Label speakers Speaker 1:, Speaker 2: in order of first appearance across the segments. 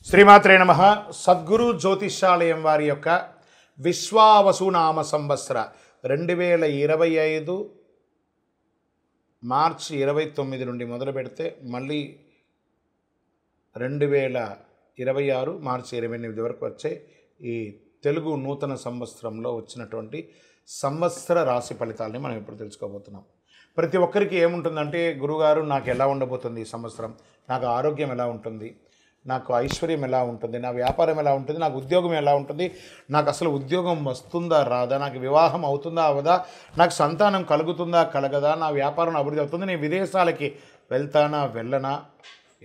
Speaker 1: శ్రీమాత్రే నమః. సద్గురు జ్యోతిష్యాలయం వారి యొక్క విశ్వావసునామ సంవత్సర 2025 మార్చి 29 నుండి మొదలు పెడితే మళ్ళీ 2026 మార్చి 28 వరకు వచ్చే ఈ తెలుగు నూతన సంవత్సరంలో వచ్చినటువంటి సంవత్సర రాశి ఫలితాలని మనం ఇప్పుడు తెలుసుకోబోతున్నాం. ప్రతి ఒక్కరికి ఏముంటుందంటే, గురుగారు నాకు ఎలా ఉండబోతుంది ఈ సంవత్సరం, నాకు ఆరోగ్యం ఎలా ఉంటుంది, నాకు ఐశ్వర్యం ఎలా ఉంటుంది, నా వ్యాపారం ఎలా ఉంటుంది, నాకు ఉద్యోగం ఎలా ఉంటుంది, నాకు అసలు ఉద్యోగం వస్తుందా రాదా, నాకు వివాహం అవుతుందా అవదా, నాకు సంతానం కలుగుతుందా కలగదా, నా వ్యాపారం అభివృద్ధి అవుతుంది, నేను విదేశాలకి వెళ్తానా వెళ్ళనా,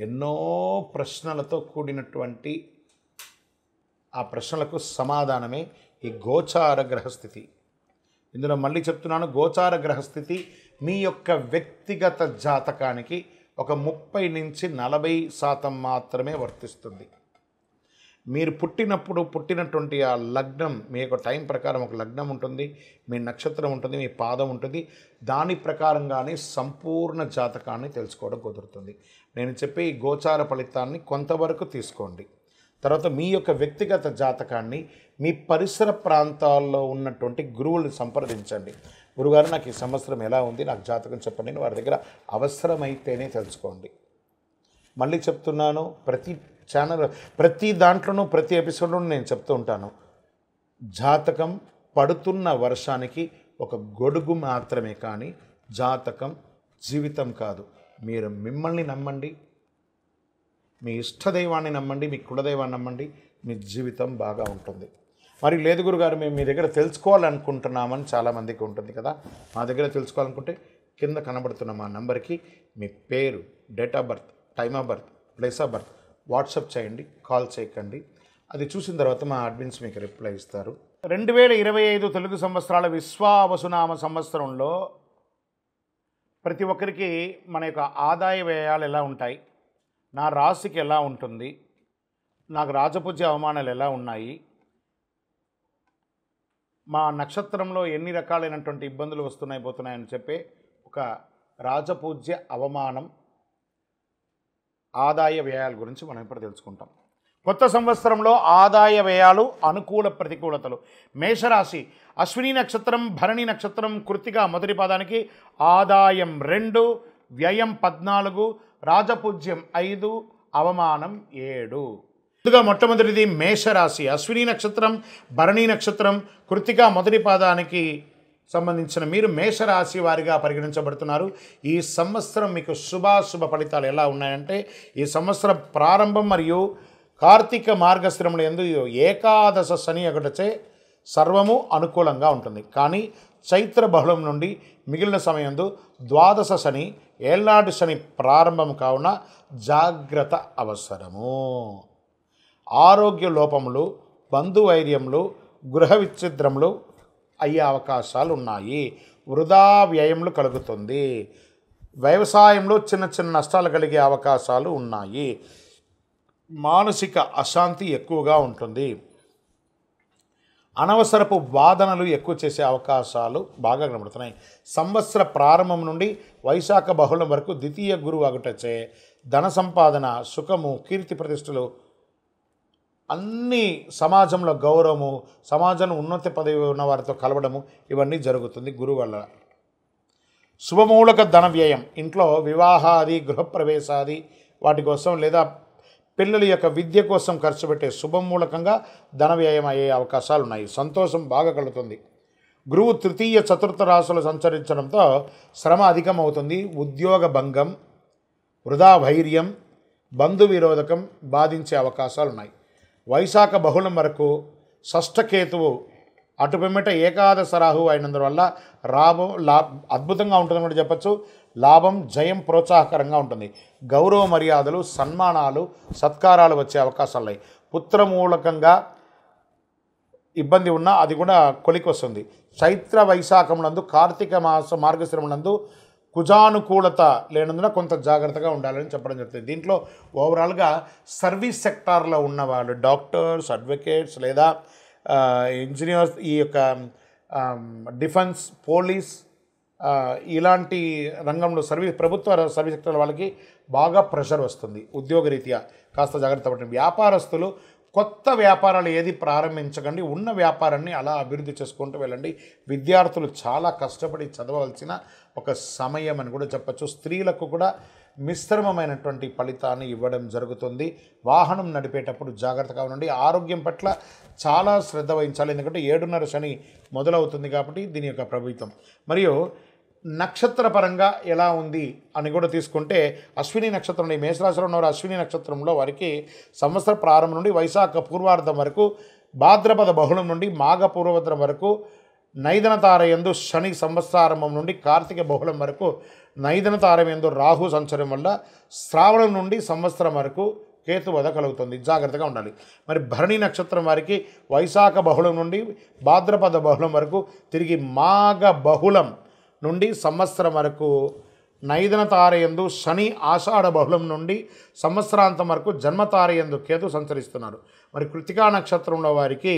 Speaker 1: ఎన్నో ప్రశ్నలతో కూడినటువంటి ఆ ప్రశ్నలకు సమాధానమే ఈ గోచార గ్రహస్థితి. ఇందులో మళ్ళీ చెప్తున్నాను, గోచార గ్రహస్థితి మీ యొక్క వ్యక్తిగత జాతకానికి ఒక 30 నుంచి 40% మాత్రమే వర్తిస్తుంది. మీరు పుట్టినటువంటి ఆ లగ్నం, మీ యొక్క టైం ప్రకారం ఒక లగ్నం ఉంటుంది, మీ నక్షత్రం ఉంటుంది, మీ పాదం ఉంటుంది, దాని ప్రకారంగానే సంపూర్ణ జాతకాన్ని తెలుసుకోవడం కుదురుతుంది. నేను చెప్పే ఈ గోచార ఫలితాన్ని కొంతవరకు తీసుకోండి. తర్వాత మీ యొక్క వ్యక్తిగత జాతకాన్ని మీ పరిసర ప్రాంతాల్లో ఉన్నటువంటి గురువులను సంప్రదించండి. గురుగారు నాకు ఈ సంవత్సరం ఎలా ఉంది, నాకు జాతకం చెప్పండి అని వారి దగ్గర అవసరమైతేనే తెలుసుకోండి. మళ్ళీ చెప్తున్నాను, ప్రతి దాంట్లోనూ ప్రతి ఎపిసోడ్లోనూ నేను చెప్తూ ఉంటాను, జాతకం పడుతున్న వర్షానికి ఒక గొడుగు మాత్రమే, కానీ జాతకం జీవితం కాదు. మీరు మిమ్మల్ని నమ్మండి, మీ ఇష్టదైవాన్ని నమ్మండి, మీ కులదైవాన్ని నమ్మండి, మీ జీవితం బాగా ఉంటుంది. మరి లేదు గురుగారు, మేము మీ దగ్గర తెలుసుకోవాలనుకుంటున్నామని చాలామందికి ఉంటుంది కదా. మా దగ్గర తెలుసుకోవాలనుకుంటే కింద కనబడుతున్న మా నంబర్కి మీ పేరు, date of birth, time of birth, place of birth WhatsApp చేయండి, కాల్ చేయకండి. అది చూసిన తర్వాత మా అడ్మిన్స్ మీకు రిప్లై ఇస్తారు. 2025 తెలుగు సంవత్సరాల విశ్వావసునామ సంవత్సరంలో ప్రతి ఒక్కరికి మన యొక్క ఆదాయ వ్యయాలు ఎలా ఉంటాయి, నా రాశికి ఎలా ఉంటుంది, నాకు రాజపూజ్య అవమానాలు ఎలా ఉన్నాయి, మా నక్షత్రంలో ఎన్ని రకాలైనటువంటి ఇబ్బందులు పోతున్నాయని చెప్పే ఒక రాజపూజ్య అవమానం ఆదాయ వ్యయాల గురించి మనం ఇప్పుడు తెలుసుకుంటాం. కొత్త సంవత్సరంలో ఆదాయ వ్యయాలు, అనుకూల ప్రతికూలతలు. మేషరాశి, అశ్విని నక్షత్రం, భరణి నక్షత్రం, కృత్తిక మొదటి పాదానికి ఆదాయం 2, వ్యయం 14, రాజపూజ్యం 5, అవమానం 7. ముందుగా మొట్టమొదటిది మేషరాశి. అశ్విని నక్షత్రం, భరణి నక్షత్రం, కృత్తిక మొదటి పాదానికి సంబంధించిన మీరు మేషరాశి వారిగా పరిగణించబడుతున్నారు. ఈ సంవత్సరం మీకు శుభాశుభ ఫలితాలు ఎలా ఉన్నాయంటే, ఈ సంవత్సరం ప్రారంభం మరియు కార్తీక మార్గశిరముల యందు ఏకాదశ శని ఒకటచే సర్వము అనుకూలంగా ఉంటుంది. కానీ చైత్ర బహుళం నుండి మిగిలిన సమయంలో ద్వాదశ శని, ఏళ్నాటి శని ప్రారంభం కావున జాగ్రత్త అవసరము. ఆరోగ్య లోపములు, బంధువైర్యములు, గృహ విచ్ఛిద్రములు అయ్యే అవకాశాలు ఉన్నాయి. వృధా వ్యయములు కలుగుతుంది. వ్యవసాయంలో చిన్న చిన్న నష్టాలు కలిగే అవకాశాలు ఉన్నాయి. మానసిక అశాంతి ఎక్కువగా ఉంటుంది. అనవసరపు వాదనలు ఎక్కువ చేసే అవకాశాలు బాగా కనబడుతున్నాయి. సంవత్సర ప్రారంభం నుండి వైశాఖ బహుళం వరకు ద్వితీయ గురువు అగుటచే ధన సంపాదన, సుఖము, కీర్తి ప్రతిష్టలు, అన్ని సమాజంలో గౌరవము, సమాజంలో ఉన్నత పదవి ఉన్న వారితో కలవడము, ఇవన్నీ జరుగుతుంది గురువు వల్ల. శుభమూలక ధన వ్యయం, ఇంట్లో వివాహాది, గృహప్రవేశాది వాటి కోసం లేదా పిల్లల యొక్క విద్య కోసం ఖర్చు పెట్టే శుభమూలకంగా ధన వ్యయం అయ్యే అవకాశాలు ఉన్నాయి. సంతోషం బాగా కలుగుతుంది. గురువు తృతీయ చతుర్థ రాశులు సంచరించడంతో శ్రమ అధికమవుతుంది. ఉద్యోగ భంగం, వృధా వైర్యం, బంధు విరోధకం బాధించే అవకాశాలు ఉన్నాయి. వైశాఖ బహుళం వరకు షష్ఠకేతువు అటు పిమ్మట ఏకాదశ రాహువు అయినందువల్ల అద్భుతంగా ఉంటుందని కూడా చెప్పచ్చు. లాభం, జయం ప్రోత్సాహకరంగా ఉంటుంది. గౌరవ మర్యాదలు, సన్మానాలు, సత్కారాలు వచ్చే అవకాశాలు ఉన్నాయి. పుత్రమూలకంగా ఇబ్బంది ఉన్నా అది కూడా కొలికి వస్తుంది. చైత్ర వైశాఖములందు, కార్తీక మాస మార్గశిరములందు కుజానుకూలత లేనందున కొంత జాగ్రత్తగా ఉండాలని చెప్పడం జరుగుతుంది. దీంట్లో ఓవరాల్గా సర్వీస్ సెక్టార్లో ఉన్నవాళ్ళు, డాక్టర్స్, అడ్వకేట్స్ లేదా ఇంజనీర్స్, ఈ యొక్క డిఫెన్స్, పోలీస్, ఇలాంటి రంగంలో ప్రభుత్వ సర్వీస్ సెక్టర్ వాళ్ళకి బాగా ప్రెషర్ వస్తుంది. ఉద్యోగరీత్యా కాస్త జాగ్రత్త పడండి. వ్యాపారస్తులు కొత్త వ్యాపారాలు ఏది ప్రారంభించకండి, ఉన్న వ్యాపారాన్ని అలా అభివృద్ధి చేసుకుంటూ వెళ్ళండి. విద్యార్థులు చాలా కష్టపడి చదవవలసిన ఒక సమయం అని కూడా చెప్పచ్చు. స్త్రీలకు కూడా మిశ్రమమైనటువంటి ఫలితాన్ని ఇవ్వడం జరుగుతుంది. వాహనం నడిపేటప్పుడు జాగ్రత్తగా ఉండండి. ఆరోగ్యం పట్ల చాలా శ్రద్ధ వహించాలి, ఎందుకంటే 7:30 శని మొదలవుతుంది కాబట్టి దీని యొక్క ప్రభావితం. మరియు నక్షత్ర పరంగా ఎలా ఉంది అని కూడా తీసుకుంటే అశ్విని నక్షత్రం, ఈ మేషరాశిలో ఉన్న అశ్విని నక్షత్రంలో వారికి సంవత్సర ప్రారంభం నుండి వైశాఖ పూర్వార్ధం వరకు, భాద్రపద బహుళం నుండి మాఘ పూర్వభద్రం వరకు, నైదన తారయందు శని సంవత్సరారంభం నుండి కార్తీక బహుళం వరకు, నైదన తారయందు రాహు సంచారం వల్ల శ్రావణం నుండి సంవత్సరం వరకు కేతువధ కలుగుతుంది. జాగ్రత్తగా ఉండాలి. మరి భరణి నక్షత్రం వారికి వైశాఖ బహుళం నుండి భాద్రపద బహుళం వరకు, తిరిగి మాఘ బహుళం నుండి సంవత్సరం వరకు నైదన తారయందు శని ఆషాఢ బహుళం నుండి సంవత్సరాంతం వరకు జన్మతారయందు కేతు సంచరిస్తున్నారు. మరి కృతికా నక్షత్రంలో వారికి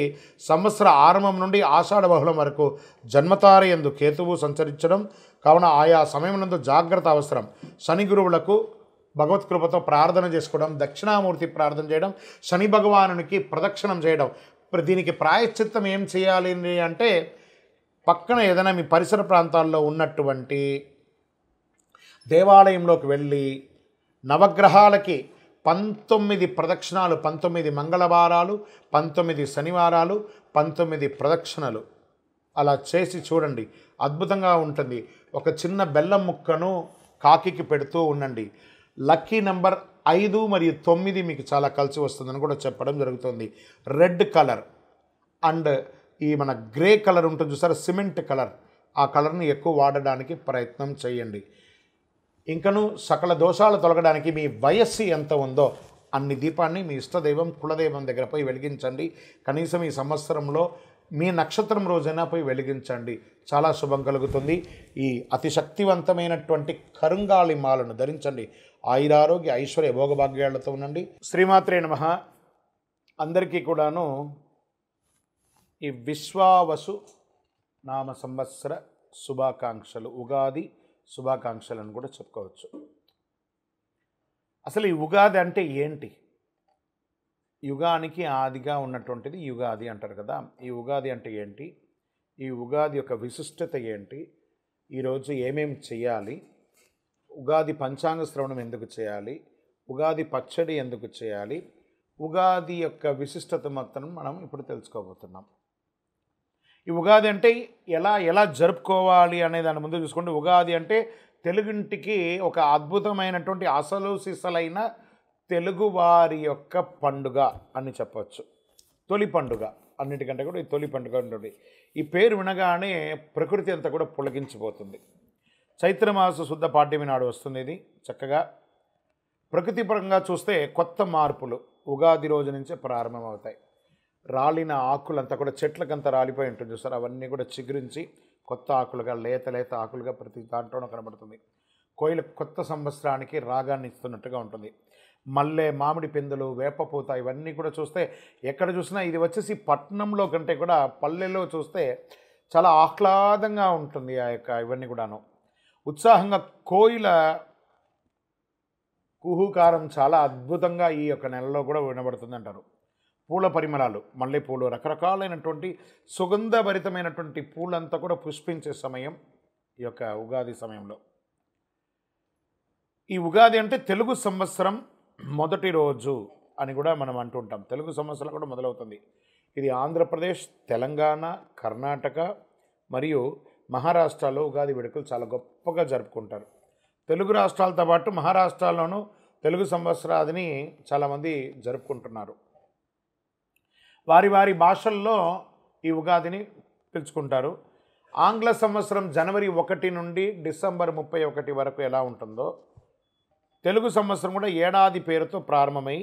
Speaker 1: సంవత్సర ఆరంభం నుండి ఆషాఢ బహుళం వరకు జన్మతారయందు కేతువు సంచరించడం కావున ఆయా సమయమునందు జాగ్రత్త అవసరం. శని గురువులకు భగవత్కృపతో ప్రార్థన చేసుకోవడం, దక్షిణామూర్తి ప్రార్థన చేయడం, శని భగవానునికి ప్రదక్షిణం చేయడం. దీనికి ప్రాయశ్చిత్తం ఏం చేయాలి అంటే పక్కన ఏదైనా మీ పరిసర ప్రాంతాల్లో ఉన్నటువంటి దేవాలయంలోకి వెళ్ళి నవగ్రహాలకి 19 ప్రదక్షిణాలు, 19 మంగళవారాలు, 19 శనివారాలు, 19 ప్రదక్షిణలు అలా చేసి చూడండి. అద్భుతంగా ఉంటుంది. ఒక చిన్న బెల్లం ముక్కను కాకికి పెడుతూ ఉండండి. లక్కీ నెంబర్ 5 మరియు 9 మీకు చాలా కలిసి వస్తుందని కూడా చెప్పడం జరుగుతుంది. రెడ్ కలర్ అండ్ ఈ మన గ్రే కలర్ ఉంటుంది చూసారా, సిమెంట్ కలర్, ఆ కలర్ని ఎక్కువ వాడడానికి ప్రయత్నం చేయండి. ఇంకను సకల దోషాలు తొలగడానికి మీ వయస్సు ఎంత ఉందో అన్ని దీపాన్ని మీ ఇష్టదైవం కులదైవం దగ్గర పోయి వెలిగించండి. కనీసం ఈ సంవత్సరంలో మీ నక్షత్రం రోజైనా పోయి వెలిగించండి. చాలా శుభం కలుగుతుంది. ఈ అతి శక్తివంతమైనటువంటి కరుంగాళి మాలను ధరించండి. ఆయురారోగ్య ఐశ్వర్య భోగభాగ్యాలతో ఉండండి. శ్రీమాత్రే నమః. అందరికీ కూడాను ఈ విశ్వావసు నామ సంవత్సర శుభాకాంక్షలు, ఉగాది శుభాకాంక్షలను కూడా చెప్పుకోవచ్చు. అసలు ఈ ఉగాది అంటే ఏంటి? యుగానికి ఆదిగా ఉన్నటువంటిది యుగాది అంటారు కదా. ఈ ఉగాది అంటే ఏంటి? ఈ ఉగాది యొక్క విశిష్టత ఏంటి? ఈరోజు ఏమేమి చేయాలి? ఉగాది పంచాంగ శ్రవణం ఎందుకు చేయాలి? ఉగాది పచ్చడి ఎందుకు చేయాలి? ఉగాది యొక్క విశిష్టత మొత్తం మనం ఇప్పుడు తెలుసుకోబోతున్నాం. ఈ ఉగాది అంటే ఎలా జరుపుకోవాలి అనే దాని ముందు చూసుకోండి. ఉగాది అంటే తెలుగింటికి ఒక అద్భుతమైనటువంటి అసలు సిసలైన తెలుగువారి యొక్క పండుగ అని చెప్పవచ్చు. తొలి పండుగ అన్నిటికంటే కూడా ఈ తొలి పండుగ ఉంటుంది. ఈ పేరు వినగానే ప్రకృతి అంతా కూడా పులకించిపోతుంది. చైత్రమాస శుద్ధ పాడ్యమి నాడు వస్తుంది. ఇది చక్కగా ప్రకృతి పరంగా చూస్తే కొత్త మార్పులు ఉగాది రోజు నుంచే ప్రారంభమవుతాయి. రాలిన ఆకులంతా కూడా చెట్లకంతా రాలిపోయి ఉంటుంది చూసారు, అవన్నీ కూడా చిగురించి కొత్త ఆకులుగా లేత ఆకులుగా ప్రతి దాంట్లోనూ కనబడుతుంది. కోయిల కొత్త సంవత్సరానికి రాగాన్ని ఇస్తున్నట్టుగా ఉంటుంది. మల్లె, మామిడి పిందులు, వేపపూత ఇవన్నీ కూడా చూస్తే ఎక్కడ చూసినా ఇది వచ్చేసి పట్టణంలో కంటే కూడా పల్లెల్లో చూస్తే చాలా ఆహ్లాదంగా ఉంటుంది. ఆ యొక్క ఇవన్నీ కూడాను ఉత్సాహంగా కోయిల కుహుకారం చాలా అద్భుతంగా ఈ యొక్క నెలలో కూడా వినబడుతుంది అంటారు. పూల పరిమళాలు, మల్లెపూలు, రకరకాలైనటువంటి సుగంధభరితమైనటువంటి పూలంతా కూడా పుష్పించే సమయం ఈ యొక్క ఉగాది సమయంలో. ఈ ఉగాది అంటే తెలుగు సంవత్సరం మొదటి రోజు అని కూడా మనం అంటుంటాం. తెలుగు సంవత్సరం కూడా మొదలవుతుంది. ఇది ఆంధ్రప్రదేశ్, తెలంగాణ, కర్ణాటక మరియు మహారాష్ట్రలో ఉగాది వేడుకలు చాలా గొప్పగా జరుపుకుంటారు. తెలుగు రాష్ట్రాలతో పాటు మహారాష్ట్రలోనూ తెలుగు సంవత్సరాదిని చాలామంది జరుపుకుంటున్నారు. వారి వారి భాషల్లో ఈ ఉగాదిని పిలుచుకుంటారు. ఆంగ్ల సంవత్సరం జనవరి 1 నుండి డిసెంబర్ 31 వరకు ఎలా ఉంటుందో తెలుగు సంవత్సరం కూడా ఏడాది పేరుతో ప్రారంభమై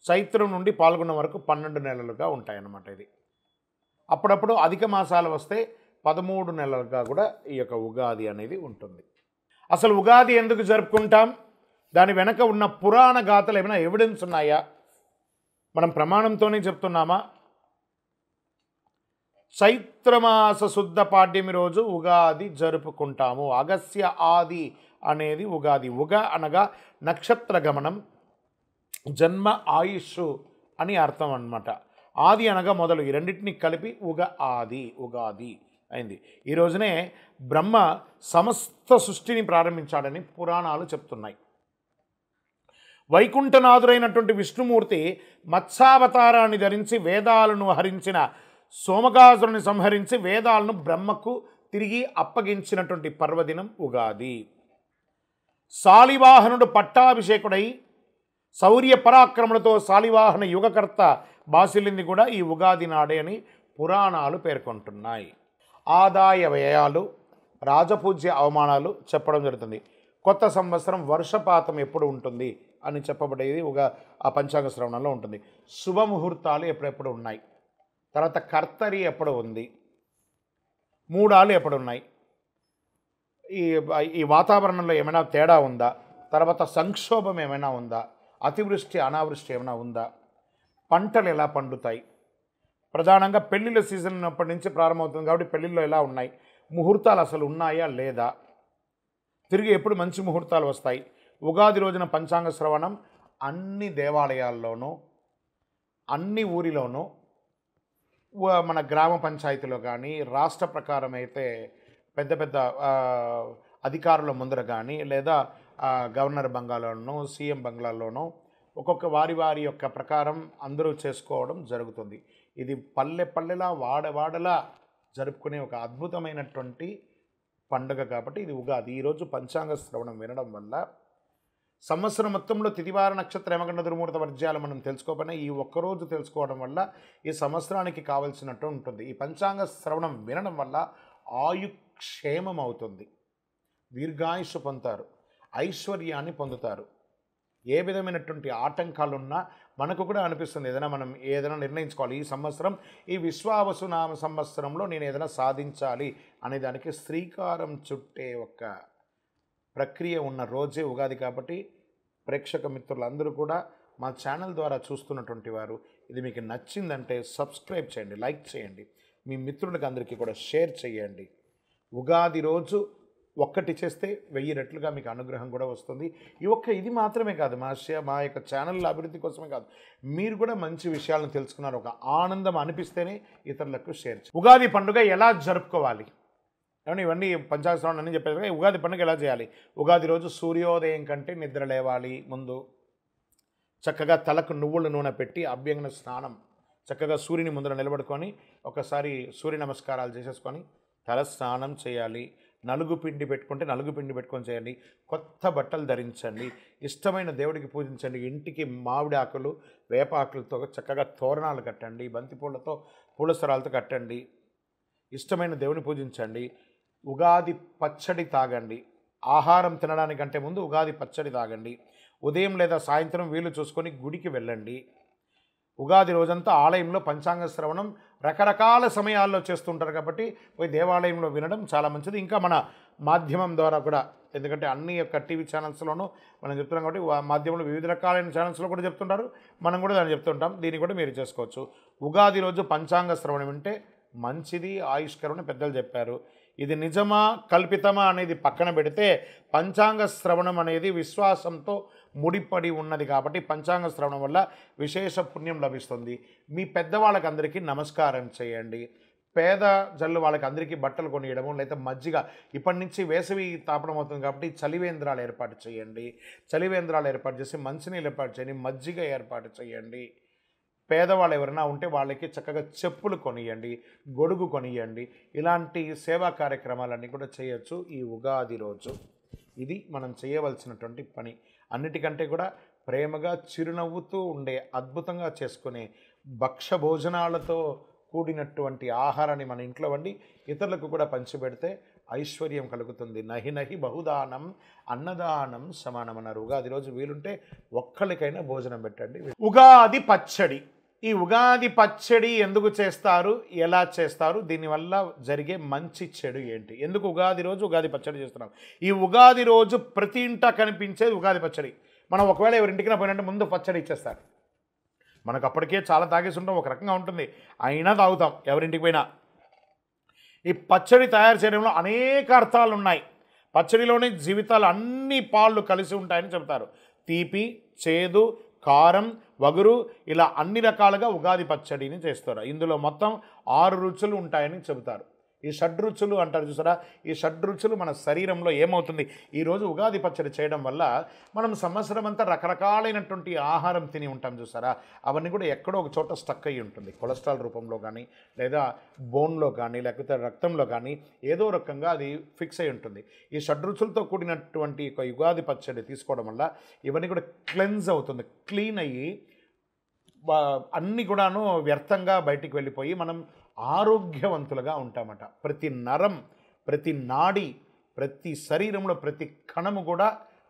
Speaker 1: చైత్రం నుండి పాల్గొన్న వరకు 12 నెలలుగా ఉంటాయన్నమాట. ఇది అప్పుడప్పుడు అధిక మాసాలు వస్తే 13 నెలలుగా కూడా ఈ యొక్క ఉగాది అనేది ఉంటుంది. అసలు ఉగాది ఎందుకు జరుపుకుంటాం? దాని వెనక ఉన్న పురాణ గాథలు ఏమైనా ఎవిడెన్స్ ఉన్నాయా? మనం ప్రమాణంతోనే చెప్తున్నామా? చైత్రమాస శుద్ధ పాడ్యమి రోజు ఉగాది జరుపుకుంటాము. అగస్య ఆది అనేది ఉగాది. ఉగ అనగా నక్షత్ర గమనం, జన్మ, ఆయుష్ అని అర్థం అన్నమాట. ఆది అనగా మొదలు, ఈ రెండింటిని కలిపి ఉగాది అయింది. ఈ రోజునే బ్రహ్మ సమస్త సృష్టిని ప్రారంభించాడని పురాణాలు చెప్తున్నాయి. వైకుంఠనాథుడైనటువంటి విష్ణుమూర్తి మత్స్యావతారాన్ని ధరించి వేదాలను హరించిన సోమకాసురుని సంహరించి వేదాలను బ్రహ్మకు తిరిగి అప్పగించినటువంటి పర్వదినం ఉగాది. శాలివాహనుడు పట్టాభిషేకుడై శౌర్య పరాక్రమణతో శాలివాహన యుగకర్త బాసిల్లింది కూడా ఈ ఉగాది నాడే అని పురాణాలు పేర్కొంటున్నాయి. ఆదాయ వ్యయాలు, రాజపూజ్య అవమానాలు చెప్పడం జరుగుతుంది. కొత్త సంవత్సరం వర్షపాతం ఎప్పుడు ఉంటుంది అని చెప్పబడేది ఆ పంచాంగ శ్రవణంలో ఉంటుంది. శుభముహూర్తాలు ఎప్పుడెప్పుడు ఉన్నాయి, తర్వాత కర్తరి ఎప్పుడు ఉంది, మూడాలు ఎప్పుడు ఉన్నాయి, ఈ వాతావరణంలో ఏమైనా తేడా ఉందా, తర్వాత సంక్షోభం ఏమైనా ఉందా, అతివృష్టి అనావృష్టి ఏమైనా ఉందా, పంటలు ఎలా పండుతాయి, ప్రధానంగా పెళ్ళిళ్ళ సీజన్ ఉన్నప్పటి నుంచి ప్రారంభమవుతుంది కాబట్టి పెళ్ళిళ్ళు ఎలా ఉన్నాయి, ముహూర్తాలు అసలు ఉన్నాయా లేదా, తిరిగి ఎప్పుడు మంచి ముహూర్తాలు వస్తాయి. ఉగాది రోజున పంచాంగ శ్రవణం అన్ని దేవాలయాల్లోనూ, అన్ని ఊరిలోనూ, మన గ్రామ పంచాయతీలో కానీ, రాష్ట్ర ప్రకారం అయితే పెద్ద పెద్ద అధికారుల ముందర కానీ, లేదా గవర్నర్ బంగ్లాలోనూ, సీఎం బంగ్లాల్లోనూ ఒక్కొక్క వారి యొక్క ప్రకారం అందరూ చేసుకోవడం జరుగుతుంది. ఇది పల్లెలా వాడలా జరుపుకునే ఒక అద్భుతమైనటువంటి పండుగ కాబట్టి ఇది ఉగాది. ఈరోజు పంచాంగ శ్రవణం వినడం వల్ల సంవత్సరం మొత్తంలో తిథివార నక్షత్ర యమగండ దుర్ముహూర్త వర్జ్యాలు మనం తెలుసుకోకపోయినా ఈ ఒక్కరోజు తెలుసుకోవడం వల్ల ఈ సంవత్సరానికి కావలసినట్టు ఉంటుంది. ఈ పంచాంగ శ్రవణం వినడం వల్ల ఆయుక్షేమం అవుతుంది, దీర్ఘాయుష్ పొందుతారు, ఐశ్వర్యాన్ని పొందుతారు. ఏ విధమైనటువంటి ఆటంకాలున్నా మనకు కూడా అనిపిస్తుంది మనం ఏదైనా నిర్ణయించుకోవాలి, ఈ సంవత్సరం ఈ విశ్వావసునామ సంవత్సరంలో నేను ఏదైనా సాధించాలి అనే దానికి శ్రీకారం చుట్టే ఒక ప్రక్రియ ఉన్న రోజే ఉగాది. కాబట్టి ప్రేక్షక మిత్రులందరూ కూడా మా ఛానల్ ద్వారా చూస్తున్నటువంటి వారు ఇది మీకు నచ్చిందంటే సబ్స్క్రైబ్ చేయండి, లైక్ చేయండి, మీ మిత్రులకు అందరికీ కూడా షేర్ చేయండి. ఉగాది రోజు ఒక్కటి చేస్తే 1000 రెట్లుగా మీకు అనుగ్రహం కూడా వస్తుంది. ఇది మాత్రమే కాదు, మా యొక్క ఛానల్ అభివృద్ధి కోసమే కాదు, మీరు కూడా మంచి విషయాలను తెలుసుకున్నారు, ఒక ఆనందం అనిపిస్తేనే ఇతరులకు షేర్ చేయండి. ఉగాది పండుగ ఎలా జరుపుకోవాలి ఏమన్నా ఇవన్నీ పంచాంగ శ్రవణం అని చెప్పేది. ఉగాది పండుగ ఎలా చేయాలి? ఉగాది రోజు సూర్యోదయం కంటే నిద్ర లేవాలి. ముందు చక్కగా తలకు నువ్వుల నూనె పెట్టి అభ్యంగన స్నానం, చక్కగా సూర్యుని ముందర నిలబడుకొని ఒకసారి సూర్య నమస్కారాలు చేసేసుకొని తల స్నానం చేయాలి. నలుగు పిండి పెట్టుకుంటే నలుగు పిండి పెట్టుకొని చేయండి. కొత్త బట్టలు ధరించండి, ఇష్టమైన దేవుడికి పూజించండి. ఇంటికి మామిడి ఆకులు, వేప ఆకులతో చక్కగా తోరణాలు కట్టండి, బంతిపూలతో, పూల సరాలతో కట్టండి, ఇష్టమైన దేవుని పూజించండి. ఉగాది పచ్చడి తాగండి. ఆహారం తినడానికంటే ముందు ఉగాది పచ్చడి తాగండి. ఉదయం లేదా సాయంత్రం వీలు చూసుకొని గుడికి వెళ్ళండి. ఉగాది రోజంతా ఆలయంలో పంచాంగ శ్రవణం రకరకాల సమయాల్లో చేస్తుంటారు కాబట్టి పోయి దేవాలయంలో వినడం చాలా మంచిది. ఇంకా మన మాధ్యమం ద్వారా కూడా, ఎందుకంటే అన్ని యొక్క టీవీ ఛానల్స్లోనూ మనం చెప్తున్నాం కాబట్టి మాధ్యమంలో వివిధ రకాలైన ఛానల్స్లో కూడా చెప్తుంటారు, మనం కూడా దాన్ని చెప్తుంటాం. దీన్ని కూడా మీరు చేసుకోవచ్చు. ఉగాది రోజు పంచాంగ శ్రవణం వింటే మంచిది, ఆయుష్కరమని పెద్దలు చెప్పారు. ఇది నిజమా కల్పితమా అనేది పక్కన పెడితే పంచాంగ శ్రవణం అనేది విశ్వాసంతో ముడిపడి ఉన్నది కాబట్టి పంచాంగ శ్రవణం వల్ల విశేష పుణ్యం లభిస్తుంది. మీ పెద్దవాళ్ళకి అందరికీ నమస్కారం చేయండి. పేద జల్లు వాళ్ళకి అందరికీ బట్టలు కొనియడము, లేదా మజ్జిగ, ఇప్పటి నుంచి వేసవి తాపడం అవుతుంది కాబట్టి చలివేంద్రాలు ఏర్పాటు చేయండి. చలివేంద్రాలు ఏర్పాటు చేసి మంచినీళ్ళు ఏర్పాటు చేయండి, మజ్జిగ ఏర్పాటు చేయండి. పేదవాళ్ళు ఎవరైనా ఉంటే వాళ్ళకి చక్కగా చెప్పులు కొనియండి, గొడుగు కొనియండి. ఇలాంటి సేవా కార్యక్రమాలన్నీ కూడా చేయొచ్చు ఈ ఉగాది రోజు. ఇది మనం చేయవలసినటువంటి పని. అన్నిటికంటే కూడా ప్రేమగా చిరునవ్వుతూ ఉండే, అద్భుతంగా చేసుకునే భక్ష భోజనాలతో కూడినటువంటి ఆహారాన్ని మన ఇంట్లో వండి ఇతరులకు కూడా పంచిపెడితే ఐశ్వర్యం కలుగుతుంది. నహి నహి బహుదానం అన్నదానం సమానం అన్నారు. ఉగాది రోజు వీలుంటే ఒక్కరికైనా భోజనం పెట్టండి. ఉగాది పచ్చడి. ఈ ఉగాది పచ్చడి ఎందుకు చేస్తారు, ఎలా చేస్తారు, దీనివల్ల జరిగే మంచి చెడు ఏంటి, ఎందుకు ఉగాది రోజు ఉగాది పచ్చడి చేస్తున్నాం? ఈ ఉగాది రోజు ప్రతి ఇంట కనిపించేది ఉగాది పచ్చడి. మనం ఒకవేళ ఎవరింటికి పోయినట్టు ముందు పచ్చడి ఇచ్చేస్తారు. మనకు అప్పటికే చాలా తాగేసి ఉంటాం, ఒక రకంగా ఉంటుంది, అయినా తాగుతాం ఎవరింటికి పోయినా. ఈ పచ్చడి తయారు చేయడంలో అనేక అర్థాలు ఉన్నాయి. పచ్చడిలోనే జీవితాలు అన్ని పాళ్ళు కలిసి ఉంటాయని చెబుతారు. తీపి, చేదు, కారం, వగురు ఇలా అన్ని రకాలుగా ఉగాది పచ్చడిని చేస్తారు. ఇందులో మొత్తం 6 రుచులు ఉంటాయని చెబుతారు. ఈ షడ్రుచులు అంటారు చూసారా, ఈ షడ్రుచులు మన శరీరంలో ఏమవుతుంది, ఈరోజు ఉగాది పచ్చడి చేయడం వల్ల మనం సంవత్సరం అంతా రకరకాలైనటువంటి ఆహారం తిని ఉంటాం చూసారా, అవన్నీ కూడా ఎక్కడో ఒక చోట స్టక్ అయ్యి ఉంటుంది. కొలెస్ట్రాల్ రూపంలో కానీ, లేదా బోన్లో కానీ, లేకపోతే రక్తంలో కానీ ఏదో రకంగా అది ఫిక్స్ అయి ఉంటుంది. ఈ షడ్రుచులతో కూడినటువంటి ఒక ఉగాది పచ్చడి తీసుకోవడం వల్ల ఇవన్నీ కూడా క్లెన్స్ అవుతుంది, క్లీన్ అయ్యి అన్నీ కూడాను వ్యర్థంగా బయటికి వెళ్ళిపోయి మనం ఆరోగ్యవంతులుగా ఉంటామట. ప్రతి నరం, ప్రతి నాడి, ప్రతి శరీరంలో ప్రతి కణము కూడా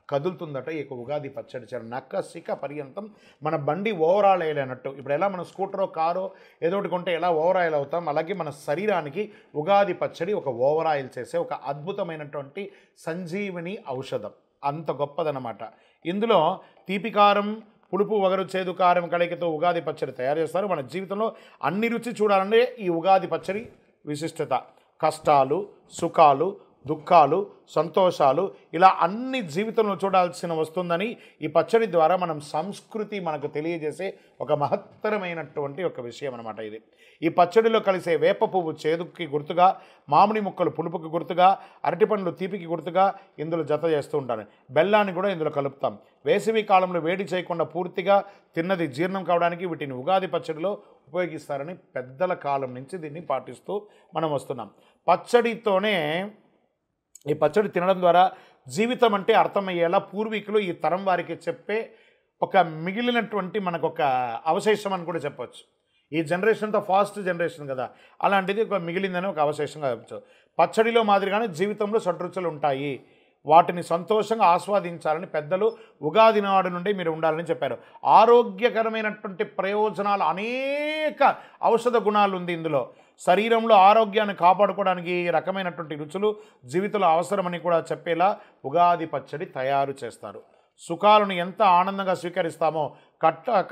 Speaker 1: కదులుతుందట ఈ ఉగాది పచ్చడి చేయడం. నక్కసిక పర్యంతం మన బండి ఓవర్ ఆయిల్ అయినట్టు. ఇప్పుడు ఎలా మన స్కూటరో కారో ఏదో ఒకటి కొంటే ఎలా ఓవర్ ఆయిల్ అవుతాం, అలాగే మన శరీరానికి ఉగాది పచ్చడి ఒక ఓవర్ ఆయిల్ చేసే ఒక అద్భుతమైనటువంటి సంజీవని ఔషధం. అంత గొప్పదనమాట. ఇందులో తీపి, కారం, పులుపు, వగరు, చేదు, కారం కలయికతో ఉగాది పచ్చడి తయారు చేస్తారు. మన జీవితంలో అన్ని రుచి చూడాలంటే ఈ ఉగాది పచ్చడి విశిష్టత. కష్టాలు, సుఖాలు, దుఃఖాలు, సంతోషాలు ఇలా అన్ని జీవితంలో చూడాల్సిన వస్తుందని ఈ పచ్చడి ద్వారా మనం సంస్కృతి మనకు తెలియజేసే ఒక మహత్తరమైనటువంటి ఒక విషయం అనమాట ఇది. ఈ పచ్చడిలో కలిసే వేప పువ్వు చేదుకి గుర్తుగా, మామిడి ముక్కలు పులుపుకి గుర్తుగా, అరటిపండ్లు తీపికి గుర్తుగా ఇందులో జత చేస్తూ ఉంటాను. బెల్లాన్ని కూడా ఇందులో కలుపుతాం. వేసవి కాలంలో వేడి చేయకుండా పూర్తిగా తిన్నది జీర్ణం కావడానికి వీటిని ఉగాది పచ్చడిలో ఉపయోగిస్తారని పెద్దల కాలం నుంచి దీన్ని పాటిస్తూ మనం వస్తున్నాం. పచ్చడితోనే ఈ పచ్చడి తినడం ద్వారా జీవితం అంటే అర్థమయ్యేలా పూర్వీకులు ఈ తరం వారికి చెప్పే ఒక మిగిలినటువంటి మనకు ఒక అవశేషం అని కూడా చెప్పవచ్చు. ఈ జనరేషన్తో ఫాస్ట్ జనరేషన్ కదా, అలాంటిది ఒక మిగిలిందని ఒక అవశేషంగా చెప్పచ్చు. పచ్చడిలో మాదిరిగానే జీవితంలో షడ్రుచులు ఉంటాయి, వాటిని సంతోషంగా ఆస్వాదించాలని పెద్దలు ఉగాది నాడు నుండి మీరు ఉండాలని చెప్పారు. ఆరోగ్యకరమైనటువంటి ప్రయోజనాలు, అనేక ఔషధ గుణాలు ఉంది ఇందులో. శరీరంలో ఆరోగ్యాన్ని కాపాడుకోవడానికి ఈ రకమైనటువంటి రుచులు జీవితంలో అవసరమని కూడా చెప్పేలా ఉగాది పచ్చడి తయారు చేస్తారు. సుఖాలను ఎంత ఆనందంగా స్వీకరిస్తామో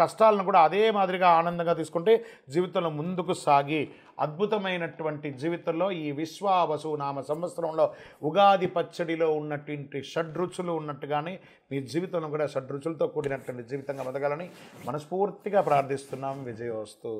Speaker 1: కష్టాలను కూడా అదే మాదిరిగా ఆనందంగా తీసుకుంటే జీవితంలో ముందుకు సాగి అద్భుతమైనటువంటి జీవితంలో ఈ విశ్వావసు నామ సంవత్సరంలో ఉగాది పచ్చడిలో ఉన్నటువంటి షడ్రుచులు ఉన్నట్టుగానే మీ జీవితంలో కూడా షడ్రుచులతో కూడినటువంటి జీవితంగా బతకాలని మనస్ఫూర్తిగా ప్రార్థిస్తున్నాం. విజయోస్తు.